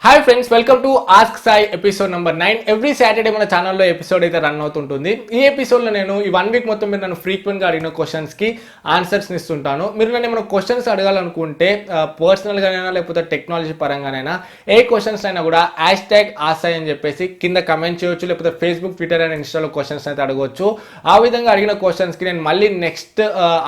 Hi friends, welcome to ASKSAI episode number 9. Every Saturday మన ఛానల్లో episode అయితే run అవుతుంటుంది. ఈ ఎపిసోడ్లో నేను ఈ 1 వీక్ మొత్తం మీరు నన్ను ఫ్రీక్వెంట్గా అడిగిన క్వశ్చన్స్కి ఆన్సర్స్ని ఇస్తుంటాను. మీరు నన్ను ఏమైనా క్వశ్చన్స్ అడగాలనుకుంటే పర్సనల్గానైనా లేకపోతే టెక్నాలజీ పరంగానైనా ఏ క్వశ్చన్స్ అయినా కూడా #ASKSAI అని చెప్పేసి కింద కమెంట్ చేయొచ్చు, లేకపోతే ఫేస్బుక్, ట్విట్టర్ అండ్ ఇన్స్టాలో క్వశ్చన్స్ అయితే అడగవచ్చు. ఆ విధంగా అడిగిన క్వశ్చన్స్కి నేను మళ్ళీ next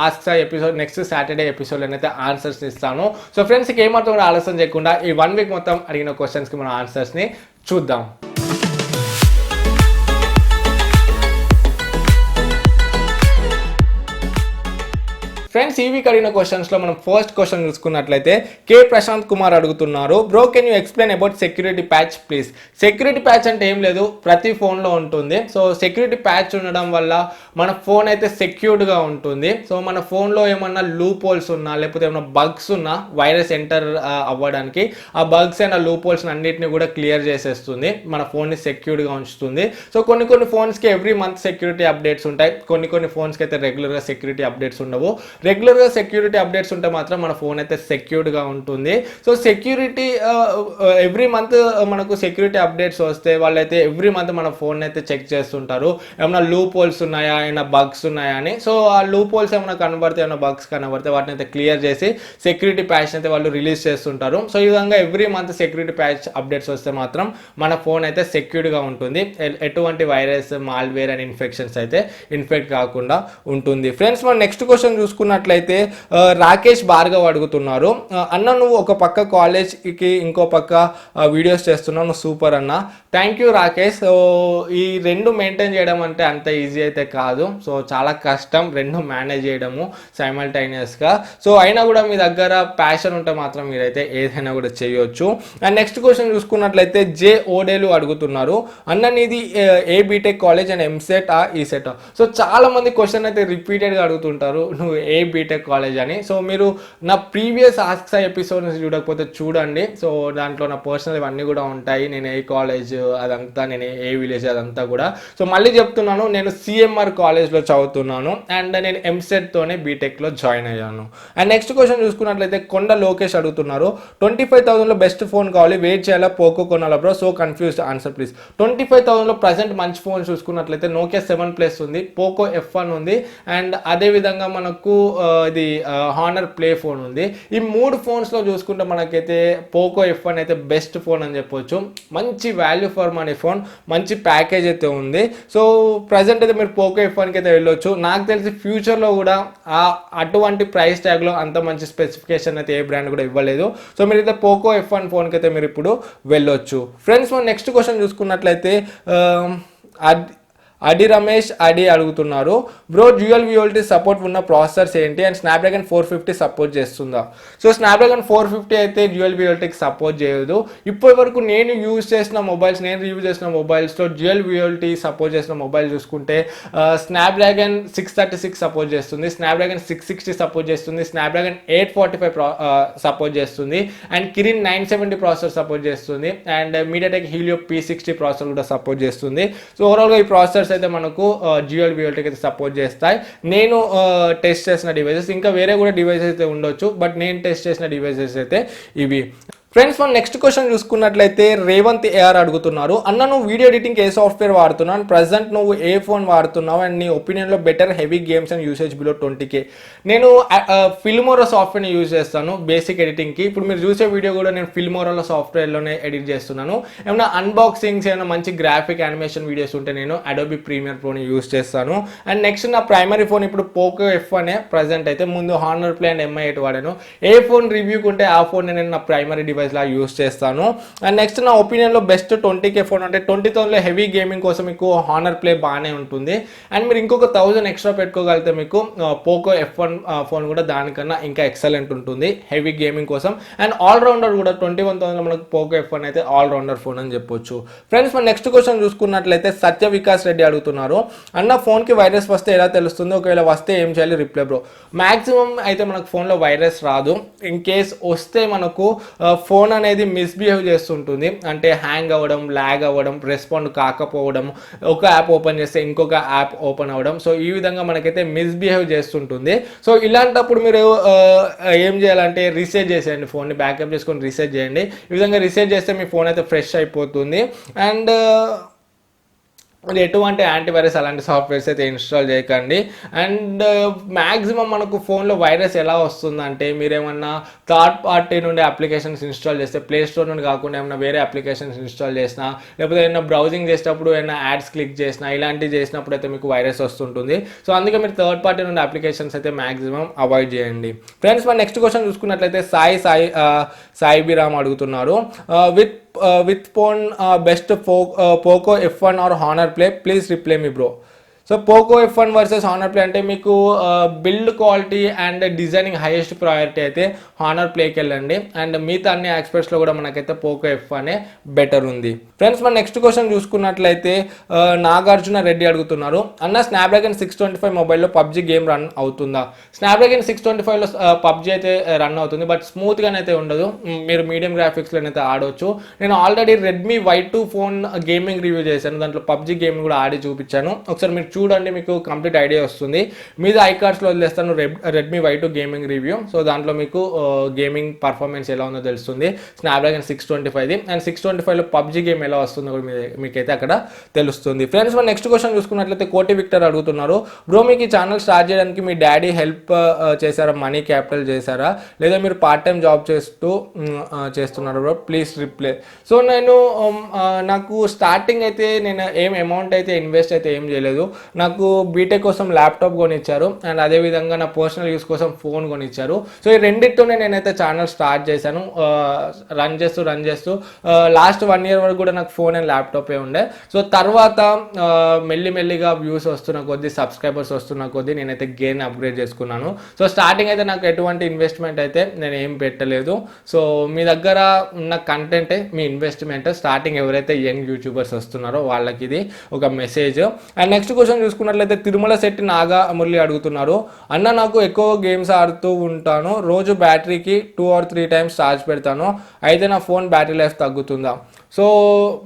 ASKSAI episode, next Saturday ఎపిసోడ్లో అయితే ఆన్సర్స్ ఇస్తాను. సో ఫ్రెండ్స్కి ఏమాత్రం కూడా ఆలస్యం చేయకుండా ఈ 1 వీక్ మొత్తం అడిగిన క్వశ్చన్స్కి మనం ఆన్సర్స్ని చూద్దాం. ఫ్రెండ్స్, ఈ వీక్ అడిగిన క్వశ్చన్స్లో మనం ఫస్ట్ క్వశ్చన్ చూసుకున్నట్లయితే కే ప్రశాంత్ కుమార్ అడుగుతున్నారు, bro can you explain about security patch please. Security patch అంటే ఏం లేదు, ప్రతి ఫోన్లో ఉంటుంది. సో సెక్యూరిటీ ప్యాచ్ ఉండడం వల్ల మన ఫోన్ అయితే సెక్యూర్డ్గా ఉంటుంది. సో మన ఫోన్లో ఏమన్నా లూప్ హోల్స్ ఉన్నా, లేకపోతే ఏమైనా బగ్స్ ఉన్నా, వైరస్ ఎంటర్ అవ్వడానికి ఆ బగ్స్ అయిన లూప్ హోల్స్ అన్నిటిని కూడా క్లియర్ చేసేస్తుంది, మన ఫోన్ని సెక్యూర్డ్గా ఉంచుతుంది. సో కొన్ని ఫోన్స్కి ఎవ్రీ మంత్ సెక్యూరిటీ అప్డేట్స్ ఉంటాయి, కొన్ని ఫోన్స్కి అయితే రెగ్యులర్గా సెక్యూరిటీ అప్డేట్స్ ఉండవు. రెగ్యులర్గా సెక్యూరిటీ అప్డేట్స్ ఉంటే మాత్రం మన ఫోన్ అయితే సెక్యూర్డ్గా ఉంటుంది. సో సెక్యూరిటీ ఎవ్రీ మంత్ మనకు సెక్యూరిటీ అప్డేట్స్ వస్తే వాళ్ళైతే ఎవ్రీ మంత్ మన ఫోన్ అయితే చెక్ చేస్తుంటారు, ఏమైనా లూప్ హోల్స్ ఉన్నాయా, ఏమైనా బగ్స్ ఉన్నాయా అని. సో ఆ లూప్ హోల్స్ ఏమైనా కనబడితే, ఏమైనా బగ్స్ కనబడితే వాటిని అయితే క్లియర్ చేసి సెక్యూరిటీ ప్యాచ్ అయితే వాళ్ళు రిలీజ్ చేస్తుంటారు. సో ఈ విధంగా every month security patch updates వస్తే మాత్రం మన ఫోన్ అయితే సెక్యూర్డ్గా ఉంటుంది, ఎటువంటి వైరస్, మాల్వేర్ అండ్ ఇన్ఫెక్షన్స్ అయితే ఇన్ఫెక్ట్ కాకుండా ఉంటుంది. ఫ్రెండ్స్, మన నెక్స్ట్ క్వశ్చన్ చూసుకున్నట్లయితే రాకేష్ భార్గవ్ అడుగుతున్నారు, అన్న నువ్వు ఒక పక్క కాలేజ్కి ఇంకో పక్క వీడియోస్ చేస్తున్నావు, నువ్వు సూపర్ అన్న. Thank you Rakesh. సో ఈ రెండు మెయింటైన్ చేయడం అంటే అంత ఈజీ అయితే కాదు. సో చాలా కష్టం రెండు మేనేజ్ చేయడము సైమల్టైనియస్గా. సో అయినా కూడా మీ దగ్గర ప్యాషన్ ఉంటే మాత్రం మీరైతే ఏదైనా కూడా చేయొచ్చు. అండ్ నెక్స్ట్ క్వశ్చన్ చూసుకున్నట్లయితే జే ఓడేలు అడుగుతున్నారు, అన్న నీది ఏ B Tech college and EAMCET ECET. So చాలా మంది క్వశ్చన్ అయితే రిపీటెడ్గా అడుగుతుంటారు, నువ్వు ఏ బీటెక్ కాలేజ్ అని. సో మీరు నా ప్రీవియస్ ASKSAI ఎపిసోడ్స్ చూడకపోతే చూడండి. సో దాంట్లో నా పర్సనల్ ఇవన్నీ కూడా ఉంటాయి, నేను ఏ కాలేజ్ అదంతా, నేను ఏ విలేజ్ అదంతా కూడా. సో మళ్ళీ చెప్తున్నాను, నేను CMR కాలేజ్లో చదువుతున్నాను అండ్ నేను ఎంసెట్తోనే బీటెక్లో జాయిన్ అయ్యాను. అండ్ నెక్స్ట్ క్వశ్చన్ చూసుకున్నట్లయితే కొండ లోకేష్ అడుగుతున్నారు, 25,000లో బెస్ట్ ఫోన్ కావాలి, వెయిట్ చేయాలా, పోకో కొనాలా bro, so confused, answer please. 25,000లో ప్రజెంట్ మంచి ఫోన్ చూసుకున్నట్లయితే నోకియా 7+ ఉంది, పోకో F1 ఉంది, అండ్ అదేవిధంగా మనకు ఇది హానర్ ప్లే ఫోన్ ఉంది. ఈ 3 ఫోన్స్లో చూసుకుంటే మనకైతే పోకో F1 అయితే బెస్ట్ ఫోన్ అని చెప్పొచ్చు. మంచి వాల్యూ ఫర్ మనీ ఫోన్, మంచి ప్యాకేజ్ అయితే ఉంది. సో ప్రజెంట్ అయితే మీరు పోకో F1కి అయితే వెళ్ళొచ్చు. నాకు తెలిసి ఫ్యూచర్లో కూడా అటువంటి ప్రైస్ ట్యాగ్లో అంత మంచి స్పెసిఫికేషన్ అయితే ఏ బ్రాండ్ కూడా ఇవ్వలేదు. సో మీరైతే పోకో F1 ఫోన్కి అయితే మీరు ఇప్పుడు వెళ్ళొచ్చు. ఫ్రెండ్స్, మన నెక్స్ట్ క్వశ్చన్ చూసుకున్నట్లయితే అడి రమేష్ అడుగుతున్నారు, బ్రో డ్యూయల్ విఓల్టీ సపోర్ట్ ఉన్న ప్రాసెసర్స్ ఏంటి అండ్ స్నాప్డ్రాగన్ 450 సపోర్ట్ చేస్తుందా. సో స్నాప్డ్రాగన్ 450 అయితే డ్యూయల్ విఓల్టీకి సపోర్ట్ చేయదు. ఇప్పటి వరకు నేను రివ్యూ చేసిన మొబైల్స్లో డ్యూయల్ విఓల్టీ సపోర్ట్ చేసిన మొబైల్ చూసుకుంటే స్నాప్డ్రాగన్ 636 సపోర్ట్ చేస్తుంది, స్నాప్డ్రాగన్ 660 సపోర్ట్ చేస్తుంది, స్నాప్డ్రాగన్ 845 సపోర్ట్ చేస్తుంది, అండ్ కిరిన్ 970 ప్రాసెసర్ సపోర్ట్ చేస్తుంది, and MediaTek Helio P60 processor కూడా సపోర్ట్ చేస్తుంది. సో ఓవరాల్గా ఈ ప్రాసెసర్స్ అయితే మనకు డ్యూయల్ విఓల్టీకి అయితే సపోర్ట్ చేస్తాయి. నేను టెస్ట్ చేసిన డివైసెస్, ఇంకా వేరే కూడా డివైసెస్ అయితే ఉండొచ్చు, బట్ నేను టెస్ట్ చేసిన డివైసెస్ అయితే ఇవి. ఫ్రెండ్స్, మన నెక్స్ట్ క్వశ్చన్ చూసుకున్నట్లయితే రేవంత్ AR అడుగుతున్నారు, అన్న నువ్వు వీడియో ఎడిటింగ్ ఏ సాఫ్ట్వేర్ వాడుతున్నావు అండ్ ప్రజెంట్ నువ్వు ఏ ఫోన్ వాడుతున్నావు అండ్ నీ ఒపీనియన్లో better heavy games and usage below 20K. నేను ఫిల్మోరా సాఫ్ట్వేర్ని యూజ్ చేస్తాను బేసిక్ ఎడిటింగ్కి. ఇప్పుడు మీరు చూసే వీడియో కూడా నేను ఫిల్మోరాలో సాఫ్ట్వేర్లోనే ఎడిట్ చేస్తున్నాను. ఏమైనా అన్బాక్సింగ్స్, ఏమైనా మంచి గ్రాఫిక్ యానిమేషన్ వీడియోస్ ఉంటే నేను అడోబీ ప్రీమియర్ ప్రోని యూజ్ చేస్తాను. అండ్ నెక్స్ట్ నా ప్రైమరీ ఫోన్ ఇప్పుడు పోకో F1 ప్రజెంట్ అయితే, ముందు హానర్ ప్లే అండ్ MI8 వాడాను. ఏ ఫోన్ రివ్యూకి ఉంటే ఆ ఫోన్ నేను నా ప్రైమరీ డివైస్ లా యూస్ చేస్తాను. అండ్ నెక్స్ట్ నా ఒపీనియన్లో బెస్ట్ 20K ఫోన్ అంటే 20,000లో హెవీ గేమింగ్ కోసం మీకు హానర్ ప్లే బాగానే ఉంటుంది. అండ్ మీరు ఇంకొక 1000 ఎక్స్ట్రా పెట్టుకోగలిగితే మీకు పోకో F1 ఫోన్ కూడా దానికన్నా ఇంకా ఎక్సలెంట్ ఉంటుంది హెవీ గేమింగ్ కోసం. అండ్ ఆల్రౌండర్ కూడా 21,000లో మనకు పోకో F1 అయితే ఆల్రౌండర్ ఫోన్ అని చెప్పొచ్చు. ఫ్రెండ్స్, మన నెక్స్ట్ క్వశ్చన్ చూసుకున్నట్లయితే సత్య వికాస్ రెడ్డి అడుగుతున్నారు, అన్న ఫోన్కి వైరస్ వస్తే ఎలా తెలుస్తుంది, ఒకవేళ వస్తే ఏం చేయాలి, రిప్లై బ్రో. మ్యాక్సిమం అయితే మనకు ఫోన్లో వైరస్ రాదు. ఇన్ కేస్ వస్తే మనకు ఫోన్ అనేది మిస్బిహేవ్ చేస్తుంటుంది, అంటే హ్యాంగ్ అవ్వడం, ల్యాగ్ అవ్వడం, రెస్పాండ్ కాకపోవడం, ఒక యాప్ ఓపెన్ చేస్తే ఇంకొక యాప్ ఓపెన్ అవ్వడం. సో ఈ విధంగా మనకైతే మిస్బిహేవ్ చేస్తుంటుంది. సో ఇలాంటప్పుడు మీరు ఏం చేయాలంటే రీసెట్ చేసేయండి, ఫోన్ని బ్యాకప్ చేసుకొని రీసెట్ చేయండి. ఈ విధంగా రీసెట్ చేస్తే మీ ఫోన్ అయితే ఫ్రెష్ అయిపోతుంది. అండ్ అది ఎటువంటి యాంటీవైరస్ అలాంటి సాఫ్ట్వేర్స్ అయితే ఇన్స్టాల్ చేయకండి. అండ్ మ్యాక్సిమం మనకు ఫోన్లో వైరస్ ఎలా వస్తుందంటే, మీరేమన్నా థర్డ్ పార్టీ నుండి అప్లికేషన్స్ ఇన్స్టాల్ చేస్తే, ప్లే స్టోర్ నుండి కాకుండా ఏమైనా వేరే అప్లికేషన్స్ ఇన్స్టాల్ చేసినా, లేకపోతే ఏమైనా బ్రౌజింగ్ చేసేటప్పుడు ఏమైనా యాడ్స్ క్లిక్ చేసినా, ఇలాంటివి చేసినప్పుడు అయితే మీకు వైరస్ వస్తుంటుంది. సో అందుకే మీరు థర్డ్ పార్టీ నుండి అప్లికేషన్స్ అయితే మ్యాక్సిమం అవాయిడ్ చేయండి. ఫ్రెండ్స్, మన నెక్స్ట్ క్వశ్చన్ చూసుకున్నట్లయితే సాయి బిరామ్ అడుగుతున్నారు, with phone best Poco F1 or Honor Play, please reply me bro. So Poco F1 versus honour play అంటే మీకు build quality and designing highest priority అయితే honour ప్లేకి వెళ్ళండి. And మిగతా అన్ని ఆస్పెక్ట్స్లో కూడా మనకైతే పోకో F1 బెటర్ ఉంది. ఫ్రెండ్స్, మన నెక్స్ట్ క్వశ్చన్ చూసుకున్నట్లయితే నాగార్జున రెడ్డి అడుగుతున్నారు, అన్న స్నాప్డ్రాగన్ 625 మొబైల్లో పబ్జీ గేమ్ రన్ అవుతుందా? స్నాప్డ్రాగన్ 625లో పబ్జీ అయితే రన్ అవుతుంది, బట్ స్మూత్గానే అయితే ఉండదు. మీరు మీడియం గ్రాఫిక్స్లోనైతే ఆడవచ్చు. నేను already Redmi Y2 phone gaming review చేశాను, దాంట్లో పబ్జీ గేమ్ కూడా ఆడి చూపించాను. ఒకసారి మీరు చూడండి, మీకు కంప్లీట్ ఐడియా వస్తుంది. మీద ఐకార్డ్స్లో వదిలేస్తాను Redmi Y2 gaming review. So దాంట్లో మీకు గేమింగ్ పర్ఫార్మెన్స్ ఎలా ఉందో తెలుస్తుంది, స్నాప్డ్రాగన్ 625ది. అండ్ 625లో పబ్జీ గేమ్ ఎలా వస్తుందో కూడా మీకైతే అక్కడ తెలుస్తుంది. ఫ్రెండ్స్, మన నెక్స్ట్ క్వశ్చన్ చూసుకున్నట్లయితే కోటి విక్టర్ అడుగుతున్నారు, బ్రో మీకు ఈ ఛానల్ స్టార్ట్ చేయడానికి మీ డాడీ హెల్ప్ చేశారా, మనీ క్యాపిటల్ చేశారా, లేదా మీరు పార్ట్ టైం జాబ్ చేస్తున్నారు బ్రో, ప్లీజ్ రిప్లై. సో నాకు స్టార్టింగ్ అయితే నేను ఏం అమౌంట్ అయితే ఇన్వెస్ట్ అయితే ఏం చేయలేదు. నాకు బీటెక్ కోసం ల్యాప్టాప్ కొనిచ్చారు, అండ్ అదేవిధంగా నా పర్సనల్ యూస్ కోసం ఫోన్ కొనిచ్చారు. సో ఈ రెండింటితోనే నేనైతే ఛానల్ స్టార్ట్ చేశాను. రన్ చేస్తూ లాస్ట్ 1 year వరకు కూడా నాకు ఫోన్ అండ్ ల్యాప్టాపే ఉండే. సో తర్వాత మెల్లిమెల్లిగా వ్యూస్ వస్తున్న కొద్దీ, సబ్స్క్రైబర్స్ వస్తున్న కొద్దీ నేనైతే గేమ్ అప్గ్రేడ్ చేసుకున్నాను. సో స్టార్టింగ్ అయితే నాకు ఎటువంటి ఇన్వెస్ట్మెంట్ అయితే నేను ఏం పెట్టలేదు. సో మీ దగ్గర ఉన్న కంటెంటే మీ ఇన్వెస్ట్మెంట్. స్టార్టింగ్ ఎవరైతే యంగ్ యూట్యూబర్స్ వస్తున్నారో వాళ్ళకి ఇది ఒక మెసేజ్. అండ్ నెక్స్ట్ క్వశ్చన్ చూసుకున్నట్లయితే తిరుమల శెట్టి నాగా మురళి అడుగుతున్నారు, అన్న నాకు ఎక్కువ గేమ్స్ ఆడుతూ ఉంటాను, రోజు బ్యాటరీకి 2 or 3 times ఛార్జ్ పెడతాను, అయితే నా ఫోన్ బ్యాటరీ లైఫ్ తగ్గుతుందా? సో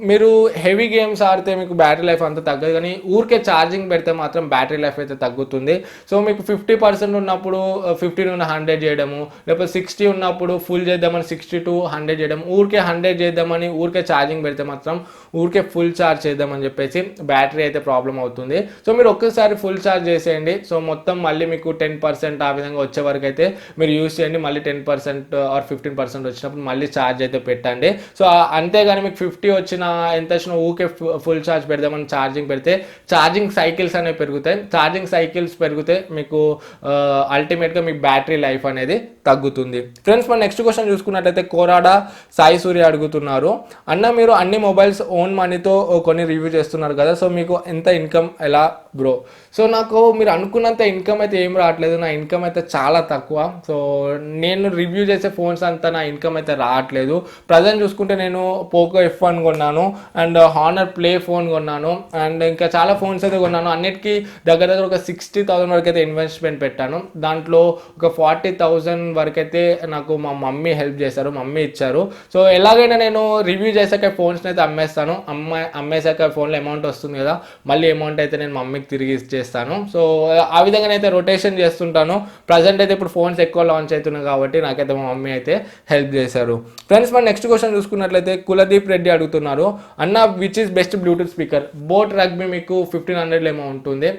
మీరు హెవీ గేమ్స్ ఆడితే మీకు బ్యాటరీ లైఫ్ అంతా తగ్గదు, కానీ ఊరికే ఛార్జింగ్ పెడితే మాత్రం బ్యాటరీ లైఫ్ అయితే తగ్గుతుంది. సో మీకు 50% ఉన్నప్పుడు 50 నుండి 100 చేయడము, లేకపోతే 60 ఉన్నప్పుడు ఫుల్ చేద్దామని 60 to 100 చేయడం, ఊరికే 100 చేద్దామని ఊరికే ఛార్జింగ్ పెడితే మాత్రం ఊరికే ఫుల్ ఛార్జ్ చేద్దామని చెప్పేసి బ్యాటరీ అయితే ప్రాబ్లం అవుతుంది. సో మీరు ఒక్కసారి ఫుల్ ఛార్జ్ చేసేయండి. సో మొత్తం మళ్ళీ మీకు 10% ఆ విధంగా వచ్చే వరకు అయితే మీరు యూజ్ చేయండి. మళ్ళీ 10% or 15% వచ్చినప్పుడు మళ్ళీ ఛార్జ్ అయితే పెట్టండి. సో అంతేగాని మీకు 50 వచ్చినా ఎంత వచ్చినా ఊకే ఫుల్ ఛార్జ్ పెడదామని ఛార్జింగ్ పెడితే ఛార్జింగ్ సైకిల్స్ అనేవి పెరుగుతాయి. ఛార్జింగ్ సైకిల్స్ పెరిగితే మీకు అల్టిమేట్గా మీ బ్యాటరీ లైఫ్ అనేది తగ్గుతుంది. ఫ్రెండ్స్, మన నెక్స్ట్ క్వశ్చన్ చూసుకున్నట్లయితే కోరాడ సాయి సూర్య అడుగుతున్నారు, అన్న మీరు అన్ని మొబైల్స్ ఓన్ మనీతో కొన్ని రివ్యూ చేస్తున్నారు కదా, సో మీకు ఎంత ఇన్కమ్ ఎలా బ్రో? సో నాకు మీరు అనుకున్నంత ఇన్కమ్ అయితే ఏం రావట్లేదు, నా ఇన్కమ్ అయితే చాలా తక్కువ. సో నేను రివ్యూ చేసే ఫోన్స్ అంతా నా ఇన్కమ్ అయితే రావట్లేదు. ప్రజెంట్ చూసుకుంటే నేను పోకో F1 కొన్నాను, అండ్ హానర్ ప్లే ఫోన్ కొన్నాను, అండ్ ఇంకా చాలా ఫోన్స్ అయితే కొన్నాను. అన్నిటికీ దగ్గర ఒక 60,000 వరకు అయితే ఇన్వెస్ట్మెంట్ పెట్టాను. దాంట్లో ఒక 40,000 వరకు అయితే నాకు మా మమ్మీ హెల్ప్ చేశారు, మమ్మీ ఇచ్చారు. సో ఎలాగైనా నేను రివ్యూ చేశాక ఫోన్స్ని అయితే అమ్మేస్తాను. అమ్మేశాక ఫోన్లో అమౌంట్ వస్తుంది కదా, మళ్ళీ అమౌంట్ అయితే నేను మమ్మీకి తిరిగి ఇచ్చేస్తాను. సో ఆ విధంగా అయితే రొటేషన్ చేస్తుంటాను. ప్రజెంట్ అయితే ఇప్పుడు ఫోన్స్ ఎక్కువ లాంచ్ అవుతున్నాయి కాబట్టి నాకైతే మా మమ్మీ అయితే హెల్ప్ చేశారు. ఫ్రెండ్స్, మన నెక్స్ట్ క్వశ్చన్ చూసుకున్నట్లయితే కులదీప్ రెడ్డి అడుగుతున్నారు, అన్న which is best Bluetooth speaker? Boat rugby మీకు 1500 ఏమో ఉంటుంది,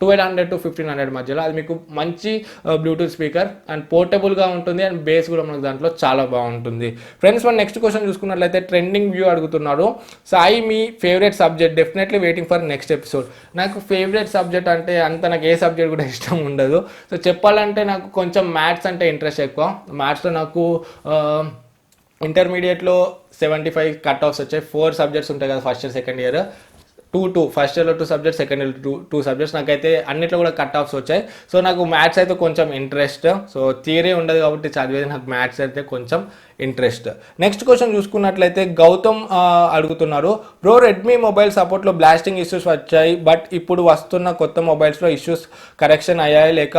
1200 to 1500 మధ్యలో. అది మీకు మంచి బ్లూటూత్ స్పీకర్, అండ్ పోర్టబుల్గా ఉంటుంది, అండ్ బేస్ కూడా మనకు దాంట్లో చాలా బాగుంటుంది. ఫ్రెండ్స్, మన నెక్స్ట్ క్వశ్చన్ చూసుకున్నట్లయితే ట్రెండింగ్ వ్యూ అడుగుతున్నారు, సాయి మీ favourite subject? Definitely waiting for next episode. నాకు ఫేవరెట్ సబ్జెక్ట్ అంటే అంత నాకు ఏ సబ్జెక్ట్ కూడా ఇష్టం ఉండదు. సో చెప్పాలంటే నాకు కొంచెం మ్యాథ్స్ అంటే ఇంట్రెస్ట్ ఎక్కువ. మ్యాథ్స్లో నాకు ఇంటర్మీడియట్లో 75 కట్ ఆఫ్స్ వచ్చాయి. 4 సబ్జెక్ట్స్ ఉంటాయి కదా, first year second year, 2 first ఇయర్లో 2 సబ్జెక్ట్స్, సెకండ్ ఇయర్ 2 సబ్జెక్ట్స్. నాకైతే అన్నిట్లో కూడా కట్ ఆఫ్స్ వచ్చాయి. సో నాకు మ్యాథ్స్ అయితే కొంచెం ఇంట్రెస్ట్. సో థియరీ ఉండదు కాబట్టి చదివేది నాకు మ్యాథ్స్ అయితే కొంచెం ఇంట్రెస్ట్. నెక్స్ట్ క్వశ్చన్ చూసుకున్నట్లయితే గౌతమ్ అడుగుతున్నారు, బ్రో రెడ్మీ మొబైల్ సపోర్ట్లో బ్లాస్టింగ్ ఇష్యూస్ వచ్చాయి, బట్ ఇప్పుడు వస్తున్న కొత్త మొబైల్స్లో ఇష్యూస్ కరెక్షన్ అయ్యాయి లేక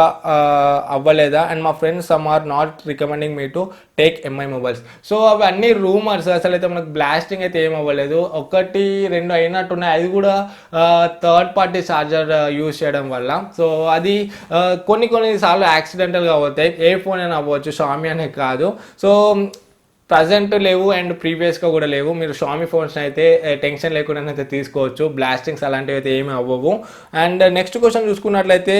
అవ్వలేదా, అండ్ మా friends some are not recommending me to take MI mobiles. So అవి అన్ని రూమర్స్, అసలు అయితే మనకు బ్లాస్టింగ్ అయితే ఏం అవ్వలేదు, 1-2 అయినట్టున్నాయి, అది కూడా థర్డ్ పార్టీ ఛార్జర్ యూజ్ చేయడం వల్ల. సో అది కొన్నిసార్లు యాక్సిడెంటల్గా అవుతాయి, ఏ ఫోన్ అయినా అవ్వచ్చు, షామీ అనే కాదు. సో ప్రజెంట్ లేవు అండ్ ప్రీవియస్గా కూడా లేవు, మీరు షామీ ఫోన్స్ అయితే టెన్షన్ లేకుండా అయితే తీసుకోవచ్చు, బ్లాస్టింగ్స్ అలాంటివి అయితే ఏమి అవ్వవు. అండ్ నెక్స్ట్ క్వశ్చన్ చూసుకున్నట్లయితే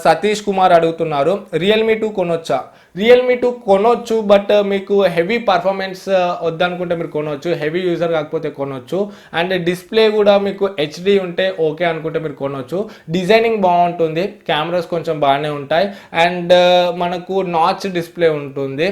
సతీష్ కుమార్ అడుగుతున్నారు, రియల్మీ 2 కొనొచ్చా? రియల్మీ 2 కొనొచ్చు, బట్ మీకు హెవీ పర్ఫార్మెన్స్ వద్దనుకుంటే మీరు కొనొచ్చు, హెవీ యూజర్ కాకపోతే కొనొచ్చు. అండ్ డిస్ప్లే కూడా మీకు హెచ్డి ఉంటే ఓకే అనుకుంటే మీరు కొనొచ్చు. డిజైనింగ్ బాగుంటుంది, కెమెరాస్ కొంచెం బాగానే ఉంటాయి, అండ్ మనకు నాచ్ డిస్ప్లే ఉంటుంది.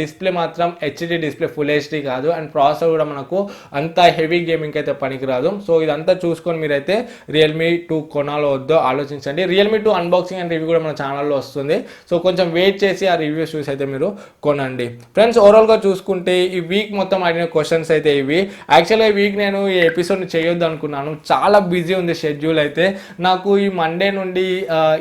డిస్ప్లే మాత్రం హెచ్డి డిస్ప్లే, ఫుల్ హెచ్డి కాదు. అండ్ ప్రాసెసర్ కూడా మనకు అంత హెవీ గేమింగ్ అయితే పనికిరాదు. సో ఇదంతా చూసుకొని మీరైతే రియల్మీ 2 కొనాలో వద్దో ఆలోచించండి. రియల్మీ 2 అన్బాక్సింగ్ అండ్ రివ్యూ కూడా మన ఛానల్లో వస్తుంది, సో కొంచెం వెయిట్ చేసి ఆ రివ్యూస్ చూసి అయితే మీరు కొనండి. ఫ్రెండ్స్, ఓవరాల్గా చూసుకుంటే ఈ వీక్ మొత్తం అడిగిన క్వశ్చన్స్ అయితే ఇవి. యాక్చువల్గా ఈ వీక్ నేను ఈ ఎపిసోడ్ని చేయొద్దు అనుకున్నాను, చాలా బిజీ ఉంది షెడ్యూల్ అయితే. నాకు ఈ మండే నుండి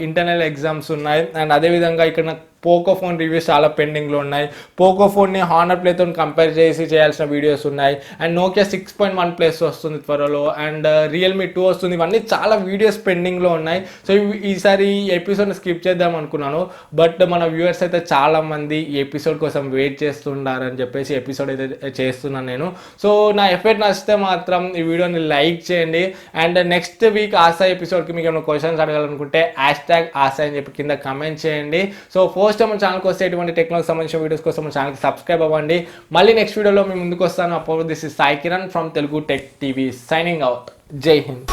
ఇంటర్నల్ ఎగ్జామ్స్ ఉన్నాయి, అండ్ అదేవిధంగా ఇక్కడ నాకు పోకో ఫోన్ రివ్యూస్ చాలా పెండింగ్లో ఉన్నాయి. పోకో ఫోన్ని హానర్ ప్లేతో కంపేర్ చేసి చేయాల్సిన వీడియోస్ ఉన్నాయి. అండ్ నోకియా 6.1 ప్లస్ వస్తుంది త్వరలో, అండ్ రియల్మీ 2 వస్తుంది. ఇవన్నీ చాలా వీడియోస్ పెండింగ్లో ఉన్నాయి. సో ఈసారి ఈ ఎపిసోడ్ని స్కిప్ చేద్దాం అనుకున్నాను, బట్ మన వ్యూవర్స్ అయితే చాలామంది ఈ ఎపిసోడ్ కోసం వెయిట్ చేస్తుండారని చెప్పేసి ఎపిసోడ్ అయితే చేస్తున్నాను నేను. సో నా ఎఫర్ట్ నచ్చితే మాత్రం ఈ వీడియోని లైక్ చేయండి. అండ్ నెక్స్ట్ వీక్ ఆశా ఎపిసోడ్కి మీకు ఏమైనా క్వశ్చన్స్ అడగాలనుకుంటే #ఆశా అని చెప్పి కింద కమెంట్ చేయండి. సో ఫస్ట్ మన ఛానల్కి వస్తే ఎటువంటి టెక్నాలజీ సంబంధించిన వీడియోస్ కోసం మన ఛానల్కి సబ్స్క్రైబ్ అవ్వండి. మళ్ళీ నెక్స్ట్ వీడియోలో మేము ముందుకు వస్తాను. అప్పుడు this is Sai Kiran from Telugu tech TV signing out. జై హింద్.